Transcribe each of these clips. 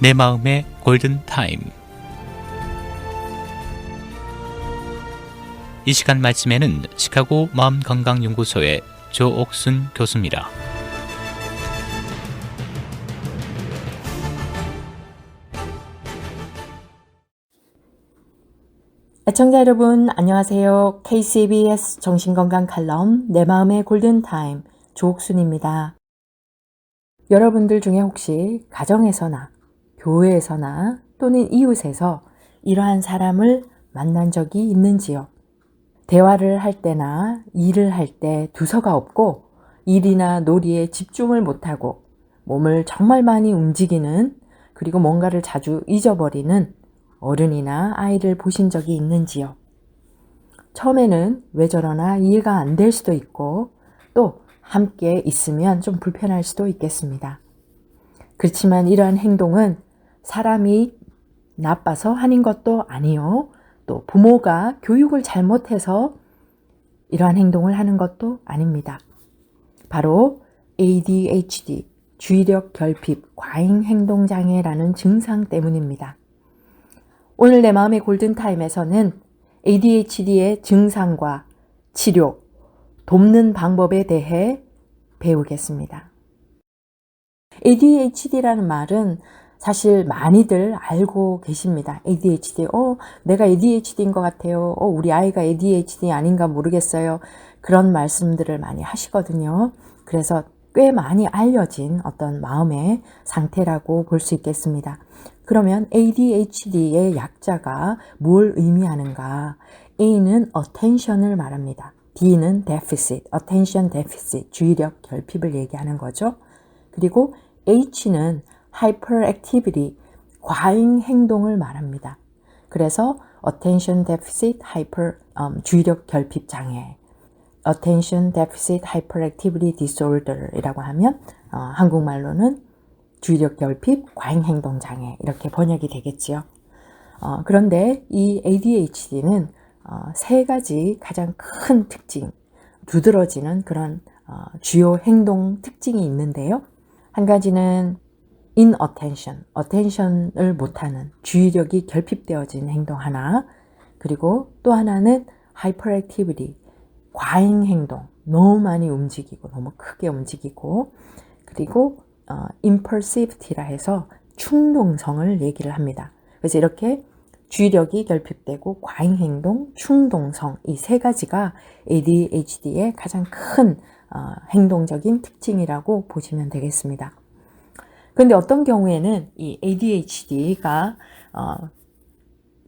내 마음의 골든타임. 이 시간 말씀에는 시카고 마음건강연구소의 조옥순 교수입니다. 애청자 여러분 안녕하세요. KCBS 정신건강 칼럼 내 마음의 골든타임 조옥순입니다. 여러분들 중에 혹시 가정에서나 교회에서나 또는 이웃에서 이러한 사람을 만난 적이 있는지요? 대화를 할 때나 일을 할 때 두서가 없고 일이나 놀이에 집중을 못하고 몸을 정말 많이 움직이는, 그리고 뭔가를 자주 잊어버리는 어른이나 아이를 보신 적이 있는지요? 처음에는 왜 저러나 이해가 안 될 수도 있고 또 함께 있으면 좀 불편할 수도 있겠습니다. 그렇지만 이러한 행동은 사람이 나빠서 하는 것도 아니요, 또 부모가 교육을 잘못해서 이러한 행동을 하는 것도 아닙니다. 바로 ADHD, 주의력 결핍 과잉 행동 장애라는 증상 때문입니다. 오늘 내 마음의 골든타임에서는 ADHD의 증상과 치료, 돕는 방법에 대해 배우겠습니다. ADHD라는 말은 사실 많이들 알고 계십니다. ADHD, 내가 ADHD인 것 같아요. 우리 아이가 ADHD 아닌가 모르겠어요. 그런 말씀들을 많이 하시거든요. 그래서 꽤 많이 알려진 어떤 마음의 상태라고 볼 수 있겠습니다. 그러면 ADHD의 약자가 뭘 의미하는가? A는 attention을 말합니다. D는 deficit, attention deficit, 주의력 결핍을 얘기하는 거죠. 그리고 H는 hyperactivity, 과잉 행동을 말합니다. 그래서 attention deficit 주의력 결핍 장애, attention deficit hyperactivity disorder이라고 하면 한국말로는 주의력 결핍 과잉 행동 장애, 이렇게 번역이 되겠지요. 그런데 이 ADHD는 세 가지 가장 큰 특징, 두드러지는 그런 주요 행동 특징이 있는데요. 한 가지는 inattention, attention을 못하는, 주의력이 결핍되어진 행동 하나, 그리고 또 하나는 hyperactivity, 과잉 행동, 너무 많이 움직이고 너무 크게 움직이고, 그리고 impulsivity라 해서 충동성을 얘기를 합니다. 그래서 이렇게 주의력이 결핍되고 과잉 행동, 충동성, 이 세 가지가 ADHD의 가장 큰 행동적인 특징이라고 보시면 되겠습니다. 그런데 어떤 경우에는 이 ADHD가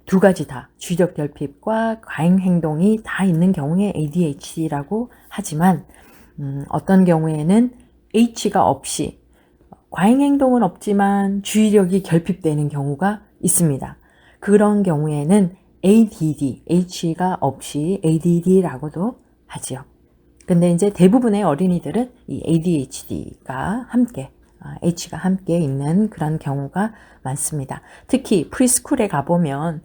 두 가지 다, 주의력 결핍과 과잉 행동이 다 있는 경우에 ADHD라고 하지만 어떤 경우에는 H가 없이, 과잉 행동은 없지만 주의력이 결핍되는 경우가 있습니다. 그런 경우에는 ADD, H가 없이 ADD라고도 하지요. 근데 이제 대부분의 어린이들은 이 ADHD가 함께, H가 함께 있는 그런 경우가 많습니다. 특히 프리스쿨에 가보면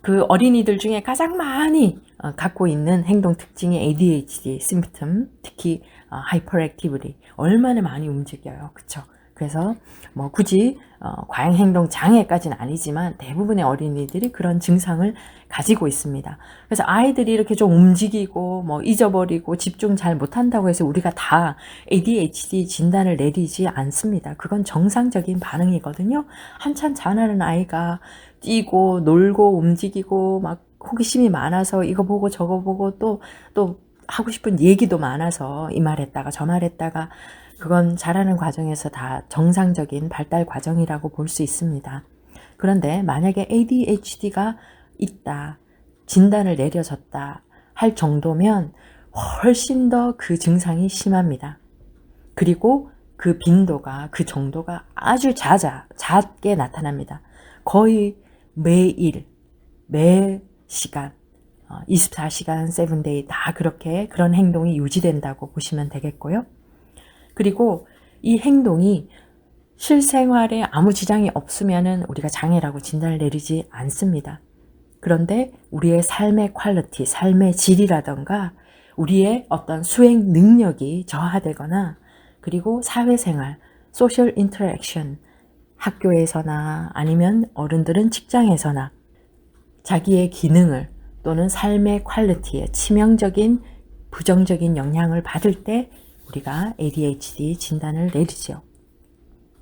그 어린이들 중에 가장 많이 갖고 있는 행동 특징이 ADHD 심프텀, 특히 하이퍼액티비티, 얼마나 많이 움직여요. 그쵸? 그래서 뭐 굳이 과잉 행동 장애까지는 아니지만 대부분의 어린이들이 그런 증상을 가지고 있습니다. 그래서 아이들이 이렇게 좀 움직이고 뭐 잊어버리고 집중 잘 못한다고 해서 우리가 다 ADHD 진단을 내리지 않습니다. 그건 정상적인 반응이거든요. 한참 자라는 아이가 뛰고 놀고 움직이고 막 호기심이 많아서 이거 보고 저거 보고 또 하고 싶은 얘기도 많아서 이 말 했다가 저 말 했다가, 그건 자라는 과정에서 다 정상적인 발달 과정이라고 볼 수 있습니다. 그런데 만약에 ADHD가 있다, 진단을 내려졌다 할 정도면 훨씬 더 그 증상이 심합니다. 그리고 그 빈도가, 그 정도가 아주 잦게 나타납니다. 거의 매일, 매 시간, 24시간, 7day 다 그렇게 그런 행동이 유지된다고 보시면 되겠고요. 그리고 이 행동이 실생활에 아무 지장이 없으면은 우리가 장애라고 진단을 내리지 않습니다. 그런데 우리의 삶의 퀄리티, 삶의 질이라던가 우리의 어떤 수행 능력이 저하되거나, 그리고 사회생활, 소셜 인터랙션, 학교에서나 아니면 어른들은 직장에서나 자기의 기능을 또는 삶의 퀄리티에 치명적인 부정적인 영향을 받을 때 우리가 ADHD 진단을 내리죠.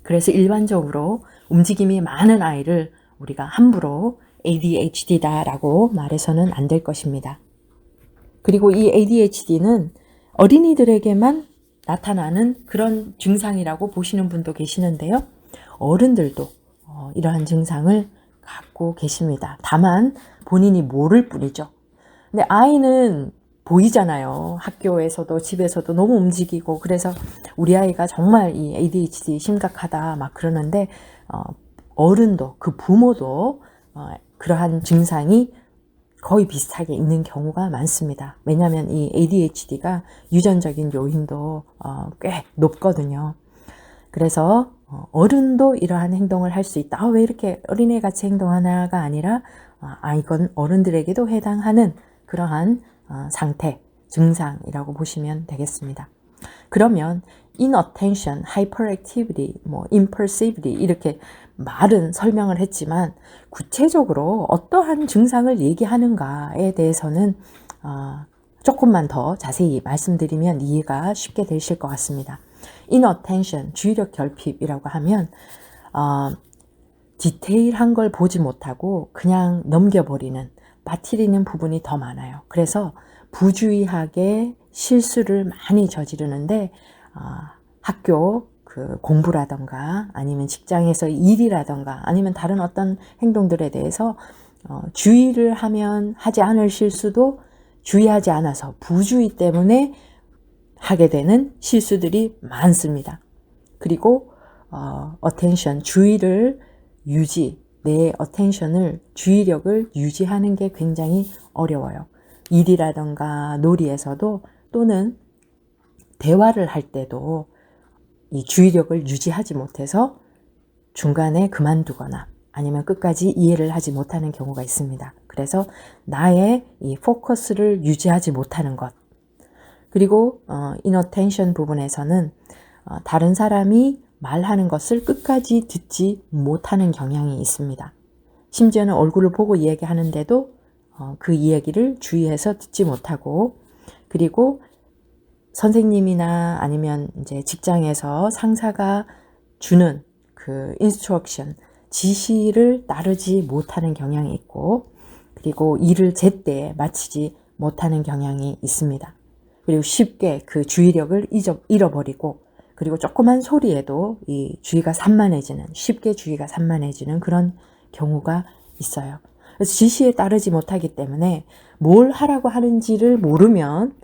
그래서 일반적으로 움직임이 많은 아이를 우리가 함부로 ADHD다라고 말해서는 안 될 것입니다. 그리고 이 ADHD는 어린이들에게만 나타나는 그런 증상이라고 보시는 분도 계시는데요. 어른들도 이러한 증상을 갖고 계십니다. 다만 본인이 모를 뿐이죠. 근데 아이는 보이잖아요. 학교에서도 집에서도 너무 움직이고 그래서 우리 아이가 정말 이 ADHD 심각하다 막 그러는데 어른도 그 부모도 그러한 증상이 거의 비슷하게 있는 경우가 많습니다. 왜냐하면 이 ADHD가 유전적인 요인도 꽤 높거든요. 그래서 어른도 이러한 행동을 할 수 있다. 왜 이렇게 어린애같이 행동하나가 아니라 이건 어른들에게도 해당하는 그러한 상태, 증상이라고 보시면 되겠습니다. 그러면 inattention, hyperactivity, impulsivity 이렇게 말은 설명을 했지만 구체적으로 어떠한 증상을 얘기하는가에 대해서는 조금만 더 자세히 말씀드리면 이해가 쉽게 되실 것 같습니다. inattention, 주의력 결핍이라고 하면 디테일한 걸 보지 못하고 그냥 넘겨버리는, 빠뜨리는 부분이 더 많아요. 그래서 부주의하게 실수를 많이 저지르는데 학교 그 공부라던가 아니면 직장에서 일이라던가 아니면 다른 어떤 행동들에 대해서 주의를 하면 하지 않을 실수도 주의하지 않아서 부주의 때문에 하게 되는 실수들이 많습니다. 그리고 attention, 주의를 내 attention을, 주의력을 유지하는 게 굉장히 어려워요. 일이라던가 놀이에서도 또는 대화를 할 때도 이 주의력을 유지하지 못해서 중간에 그만두거나 아니면 끝까지 이해를 하지 못하는 경우가 있습니다. 그래서 나의 이 포커스를 유지하지 못하는 것. 그리고 inattention 부분에서는 다른 사람이 말하는 것을 끝까지 듣지 못하는 경향이 있습니다. 심지어는 얼굴을 보고 이야기하는데도 그 이야기를 주의해서 듣지 못하고, 그리고 선생님이나 아니면 이제 직장에서 상사가 주는 그 instruction, 지시를 따르지 못하는 경향이 있고, 그리고 일을 제때 마치지 못하는 경향이 있습니다. 그리고 쉽게 그 주의력을 잃어버리고, 그리고 조그만 소리에도 이 주의가 산만해지는, 쉽게 주의가 산만해지는 그런 경우가 있어요. 그래서 지시에 따르지 못하기 때문에 뭘 하라고 하는지를 모르면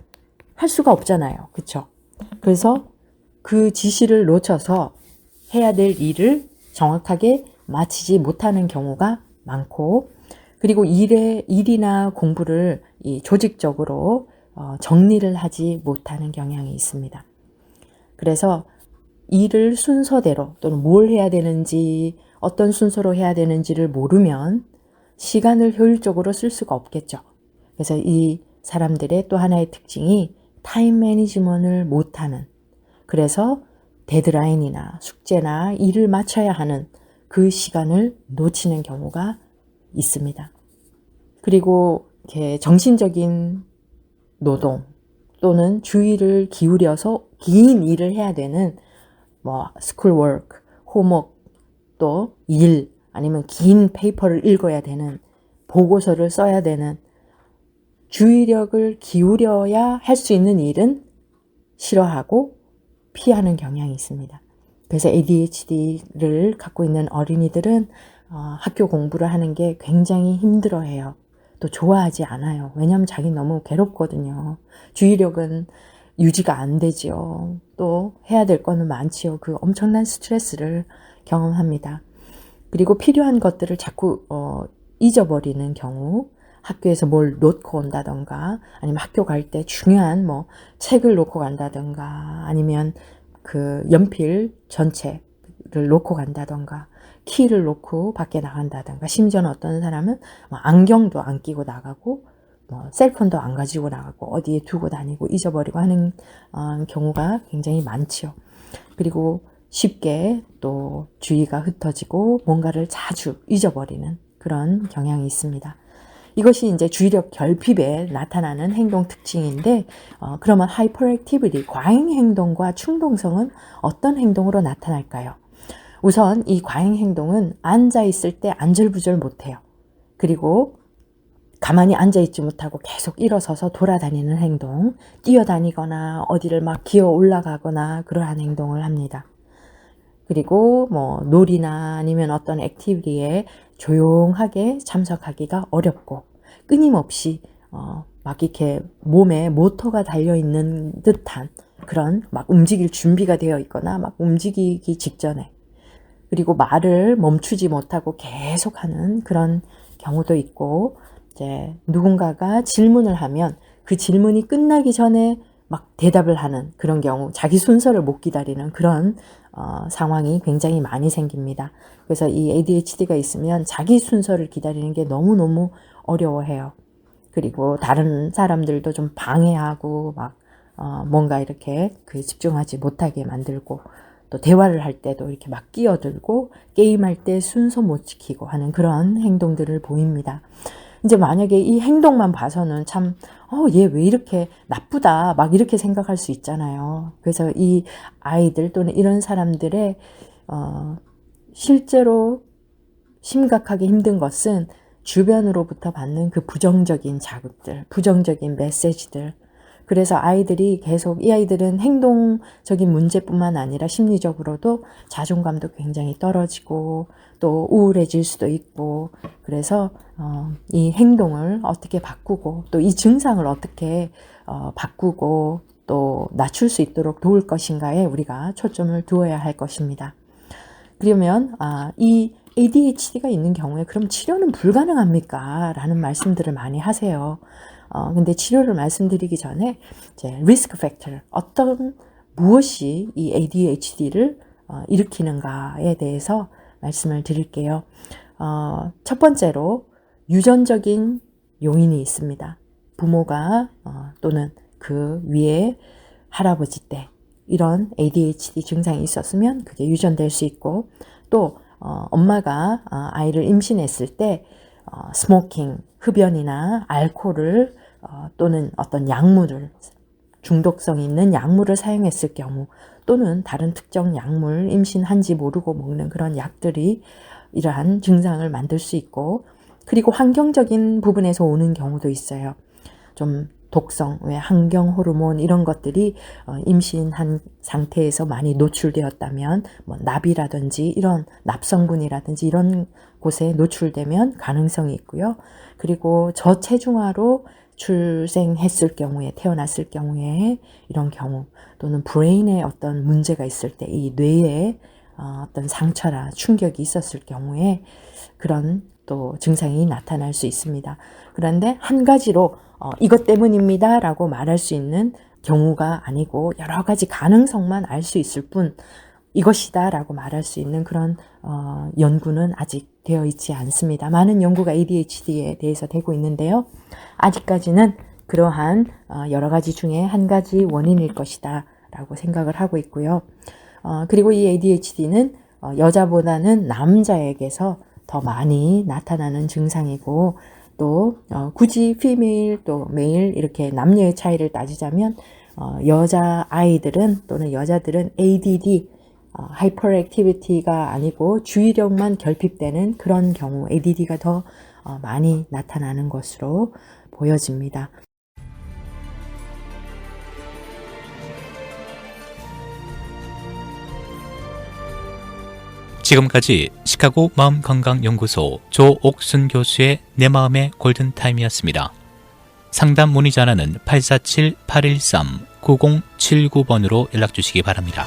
할 수가 없잖아요. 그렇죠? 그래서 그 지시를 놓쳐서 해야 될 일을 정확하게 마치지 못하는 경우가 많고, 그리고 일이나 공부를 조직적으로 정리를 하지 못하는 경향이 있습니다. 그래서 일을 순서대로 또는 뭘 해야 되는지, 어떤 순서로 해야 되는지를 모르면 시간을 효율적으로 쓸 수가 없겠죠. 그래서 이 사람들의 또 하나의 특징이 타임 매니지먼트를 못하는, 그래서 데드라인이나 숙제나 일을 마쳐야 하는 그 시간을 놓치는 경우가 있습니다. 그리고 이렇게 정신적인 노동 또는 주의를 기울여서 긴 일을 해야 되는 스쿨워크, 홈워크, 또 일, 아니면 긴 페이퍼를 읽어야 되는, 보고서를 써야 되는, 주의력을 기울여야 할 수 있는 일은 싫어하고 피하는 경향이 있습니다. 그래서 ADHD를 갖고 있는 어린이들은 학교 공부를 하는 게 굉장히 힘들어해요. 또 좋아하지 않아요. 왜냐하면 자기 너무 괴롭거든요. 주의력은 유지가 안 되지요. 또 해야 될 거는 많지요. 그 엄청난 스트레스를 경험합니다. 그리고 필요한 것들을 자꾸 잊어버리는 경우, 학교에서 뭘 놓고 온다던가, 아니면 학교 갈 때 중요한 책을 놓고 간다던가, 아니면 그 연필 전체를 놓고 간다던가, 키를 놓고 밖에 나간다던가, 심지어는 어떤 사람은 안경도 안 끼고 나가고, 셀폰도 안 가지고 나가고, 어디에 두고 다니고 잊어버리고 하는 경우가 굉장히 많지요. 그리고 쉽게 또 주의가 흩어지고 뭔가를 자주 잊어버리는 그런 경향이 있습니다. 이것이 이제 주의력 결핍에 나타나는 행동 특징인데, 그러면 하이퍼액티비티, 과잉 행동과 충동성은 어떤 행동으로 나타날까요? 우선 이 과잉 행동은 앉아 있을 때 안절부절 못해요. 그리고 가만히 앉아있지 못하고 계속 일어서서 돌아다니는 행동, 뛰어다니거나 어디를 막 기어 올라가거나 그러한 행동을 합니다. 그리고 뭐 놀이나 아니면 어떤 액티비티에 조용하게 참석하기가 어렵고, 끊임없이 막 이렇게 몸에 모터가 달려있는 듯한 그런 막 움직일 준비가 되어 있거나 막 움직이기 직전에, 그리고 말을 멈추지 못하고 계속하는 그런 경우도 있고, 이제 누군가가 질문을 하면 그 질문이 끝나기 전에 막 대답을 하는 그런 경우, 자기 순서를 못 기다리는 그런 상황이 굉장히 많이 생깁니다. 그래서 이 ADHD가 있으면 자기 순서를 기다리는 게 너무너무 어려워해요. 그리고 다른 사람들도 좀 방해하고 막 뭔가 이렇게 집중하지 못하게 만들고, 또 대화를 할 때도 이렇게 막 끼어들고 게임할 때 순서 못 지키고 하는 그런 행동들을 보입니다. 이제 만약에 이 행동만 봐서는 참, 얘 왜 이렇게 나쁘다, 막 이렇게 생각할 수 있잖아요. 그래서 이 아이들 또는 이런 사람들의, 실제로 심각하게 힘든 것은 주변으로부터 받는 그 부정적인 자극들, 부정적인 메시지들. 그래서 아이들이 계속, 이 아이들은 행동적인 문제뿐만 아니라 심리적으로도 자존감도 굉장히 떨어지고 또 우울해질 수도 있고, 그래서 이 행동을 어떻게 바꾸고 또 이 증상을 어떻게 바꾸고 또 낮출 수 있도록 도울 것인가에 우리가 초점을 두어야 할 것입니다. 그러면 이 ADHD가 있는 경우에 그럼 치료는 불가능합니까? 라는 말씀들을 많이 하세요. 근데 치료를 말씀드리기 전에 이제 리스크 팩터, 무엇이 이 ADHD를 일으키는가에 대해서 말씀을 드릴게요. 첫 번째로 유전적인 요인이 있습니다. 부모가 또는 그 위에 할아버지 때 이런 ADHD 증상이 있었으면 그게 유전될 수 있고, 또 엄마가 아이를 임신했을 때 스모킹, 흡연이나 알코올을 또는 어떤 약물을, 중독성 있는 약물을 사용했을 경우, 또는 다른 특정 약물, 임신한지 모르고 먹는 그런 약들이 이러한 증상을 만들 수 있고, 그리고 환경적인 부분에서 오는 경우도 있어요. 좀 독성, 왜 환경 호르몬 이런 것들이 임신한 상태에서 많이 노출되었다면, 뭐 납이라든지 이런 납성분이라든지 이런 곳에 노출되면 가능성이 있고요. 그리고 저체중아로 출생했을 경우에, 태어났을 경우에 이런 경우, 또는 브레인에 어떤 문제가 있을 때, 이 뇌에 어떤 상처나 충격이 있었을 경우에 그런 또 증상이 나타날 수 있습니다. 그런데 한 가지로 이것 때문입니다 라고 말할 수 있는 경우가 아니고, 여러 가지 가능성만 알 수 있을 뿐 이것이다 라고 말할 수 있는 그런 연구는 아직 되어 있지 않습니다. 많은 연구가 ADHD에 대해서 되고 있는데요, 아직까지는 그러한 여러 가지 중에 한 가지 원인일 것이다 라고 생각을 하고 있고요. 그리고 이 ADHD는 여자보다는 남자에게서 더 많이 나타나는 증상이고, 또 굳이 피메일 또 메일 이렇게 남녀의 차이를 따지자면 여자 아이들은 또는 여자들은 ADD, 하이퍼액티비티가 아니고 주의력만 결핍되는 그런 경우, ADD가 더 많이 나타나는 것으로 보여집니다. 지금까지 시카고 마음건강연구소 조옥순 교수의 내 마음의 골든타임이었습니다. 상담 문의 전화는 847-813-9079번으로 연락주시기 바랍니다.